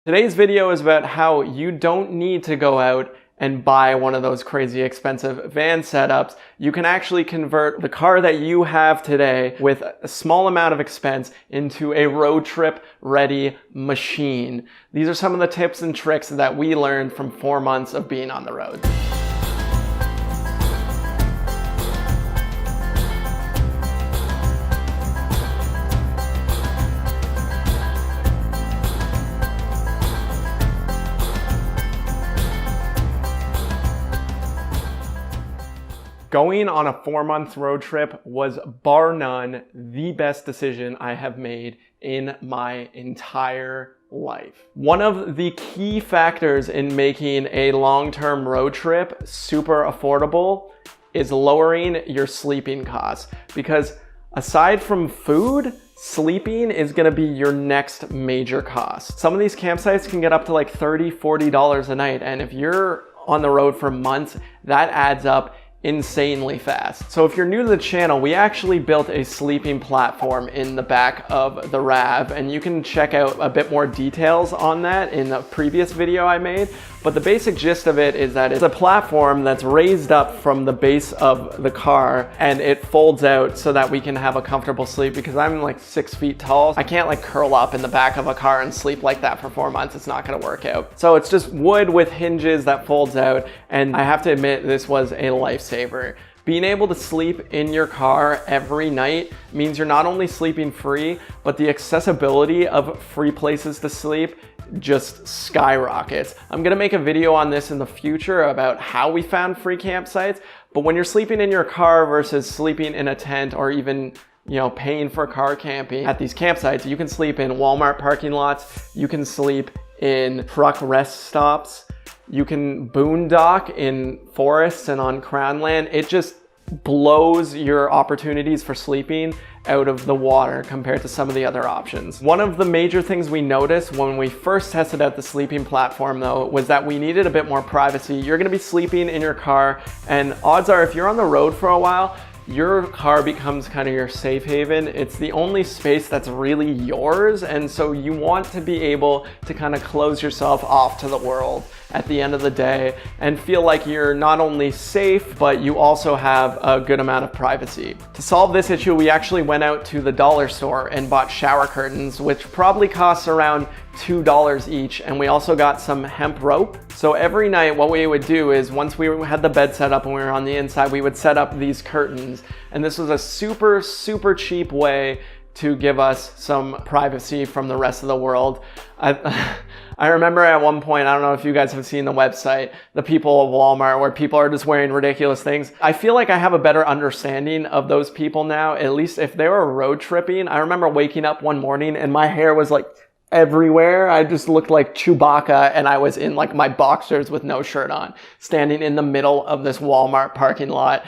Today's video is about how you don't need to go out and buy one of those crazy expensive van setups. You can actually convert the car that you have today with a small amount of expense into a road trip ready machine. These are some of the tips and tricks that we learned from 4 months of being on the road. Going on a 4-month road trip was bar none the best decision I have made in my entire life. One of the key factors in making a long-term road trip super affordable is lowering your sleeping costs, because aside from food, sleeping is gonna be your next major cost. Some of these campsites can get up to like $30, $40 a night, and if you're on the road for months, that adds up insanely fast. So if you're new to the channel, we actually built a sleeping platform in the back of the RAV, and you can check out a bit more details on that in the previous video I made. But the basic gist of it is that it's a platform that's raised up from the base of the car, and it folds out so that we can have a comfortable sleep, because I'm like 6 feet tall. I can't like curl up in the back of a car and sleep like that for 4 months. It's not gonna work out. So it's just wood with hinges that folds out, and I have to admit, this was a lifesaver. Being able to sleep in your car every night means you're not only sleeping free, but the accessibility of free places to sleep just skyrockets. I'm gonna make a video on this in the future about how we found free campsites, but when you're sleeping in your car versus sleeping in a tent, or even paying for car camping at these campsites, you can sleep in Walmart parking lots, you can sleep in truck rest stops, you can boondock in forests and on crown land. It just blows your opportunities for sleeping out of the water compared to some of the other options. One of the major things we noticed when we first tested out the sleeping platform, though, was that we needed a bit more privacy. You're gonna be sleeping in your car, and odds are if you're on the road for a while, your car becomes kind of your safe haven. It's the only space that's really yours, and so you want to be able to kind of close yourself off to the world at the end of the day and feel like you're not only safe, but you also have a good amount of privacy. To solve this issue, we actually went out to the dollar store and bought shower curtains, which probably costs around $2 each, and we also got some hemp rope. So every night what we would do is, once we had the bed set up and we were on the inside, we would set up these curtains, and this was a super cheap way to give us some privacy from the rest of the world. I remember at one point, I don't know if you guys have seen the website, the people of Walmart, where people are just wearing ridiculous things. I feel like I have a better understanding of those people now, at least if they were road tripping. I remember waking up one morning and my hair was like everywhere. I just looked like Chewbacca, and I was in like my boxers with no shirt on, standing in the middle of this Walmart parking lot.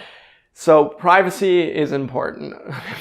So privacy is important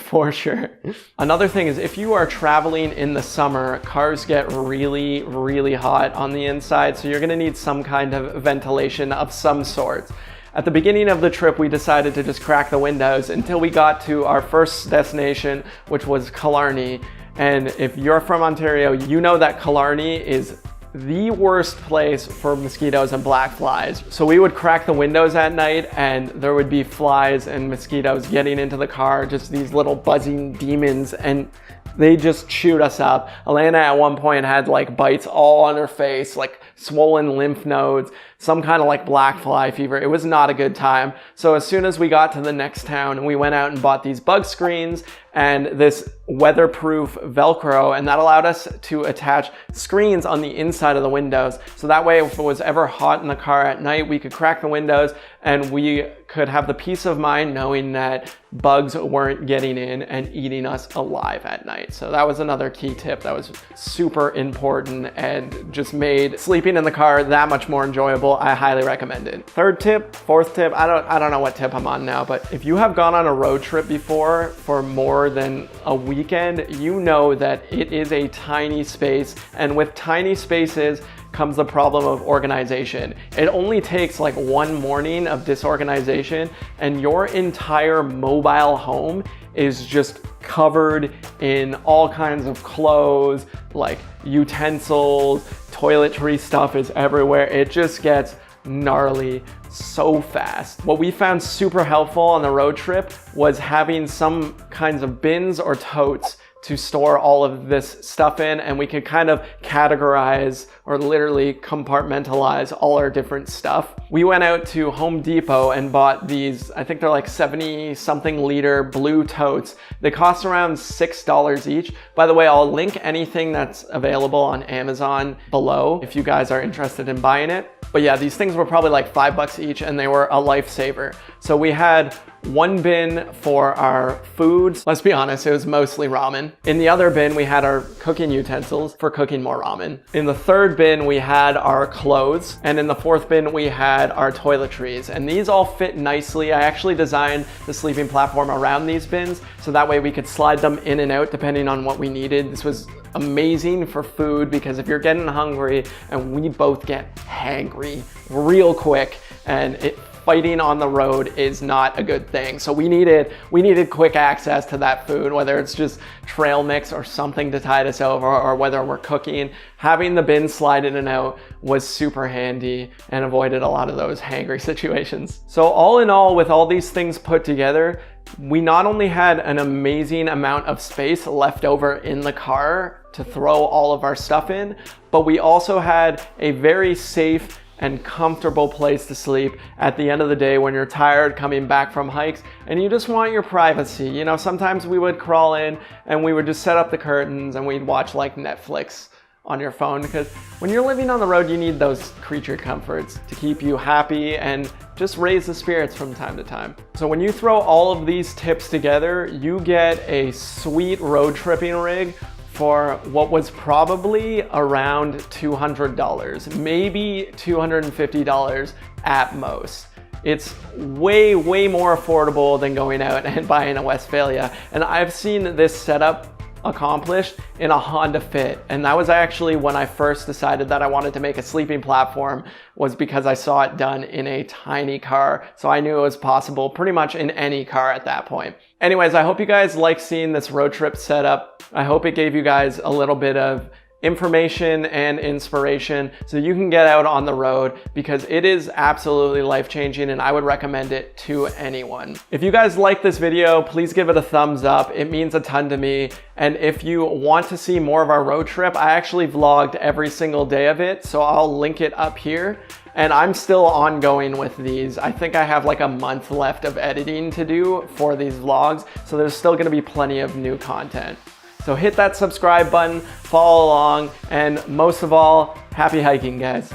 for sure. Another thing is, if you are traveling in the summer, cars get really hot on the inside, so you're gonna need some kind of ventilation of some sort. At the beginning of the trip, we decided to just crack the windows until we got to our first destination, which was Killarney. And if you're from Ontario, you know that Killarney is the worst place for mosquitoes and black flies. So we would crack the windows at night, and there would be flies and mosquitoes getting into the car, just these little buzzing demons, and they just chewed us up. Elena at one point had like bites all on her face, like swollen lymph nodes, some kind of like black fly fever. It was not a good time. So as soon as we got to the next town, we went out and bought these bug screens and this weatherproof Velcro, and that allowed us to attach screens on the inside of the windows. So that way, if it was ever hot in the car at night, we could crack the windows and we could have the peace of mind knowing that bugs weren't getting in and eating us alive at night. So that was another key tip that was super important and just made sleeping in the car that much more enjoyable. I highly recommend it. Third tip, fourth tip, I don't know what tip I'm on now, but if you have gone on a road trip before for more than a weekend, you know that it is a tiny space, and with tiny spaces comes the problem of organization. It only takes like one morning of disorganization and your entire mobile home is just covered in all kinds of clothes, like utensils, toiletry stuff is everywhere. It just gets gnarly so fast. What we found super helpful on the road trip was having some kinds of bins or totes to store all of this stuff in, and we could kind of categorize or literally compartmentalize all our different stuff. We went out to Home Depot and bought these, I think they're like 70 something liter blue totes. They cost around $6 each. By the way, I'll link anything that's available on Amazon below if you guys are interested in buying it. But yeah, these things were probably like $5 each, and they were a lifesaver. So we had one bin for our foods. Let's be honest, it was mostly ramen. In the other bin, we had our cooking utensils for cooking more ramen. In the third bin, we had our clothes. And in the fourth bin, we had our toiletries. And these all fit nicely. I actually designed the sleeping platform around these bins, so that way we could slide them in and out depending on what we needed. This was amazing for food, because if you're getting hungry, and we both get hangry real quick, and fighting on the road is not a good thing. So we needed quick access to that food, whether it's just trail mix or something to tide us over, or whether we're cooking. Having the bin slide in and out was super handy and avoided a lot of those hangry situations. So all in all, with all these things put together, we not only had an amazing amount of space left over in the car to throw all of our stuff in, but we also had a very safe and comfortable place to sleep at the end of the day when you're tired coming back from hikes and you just want your privacy. You know, sometimes we would crawl in and we would just set up the curtains and we'd watch like Netflix on your phone, because when you're living on the road, you need those creature comforts to keep you happy and just raise the spirits from time to time. So when you throw all of these tips together, you get a sweet road tripping rig for what was probably around $200, maybe $250 at most. It's way, way more affordable than going out and buying a Westphalia. And I've seen this setup accomplished in a Honda Fit. And that was actually when I first decided that I wanted to make a sleeping platform, was because I saw it done in a tiny car. So I knew it was possible pretty much in any car at that point. Anyways, I hope you guys like seeing this road trip setup. I hope it gave you guys a little bit of information and inspiration so you can get out on the road, because it is absolutely life-changing and I would recommend it to anyone. If you guys like this video, please give it a thumbs up. It means a ton to me. And if you want to see more of our road trip, I actually vlogged every single day of it, so I'll link it up here. And I'm still ongoing with these. I think I have like a month left of editing to do for these vlogs, so there's still gonna be plenty of new content. So hit that subscribe button, follow along, and most of all, happy hiking, guys.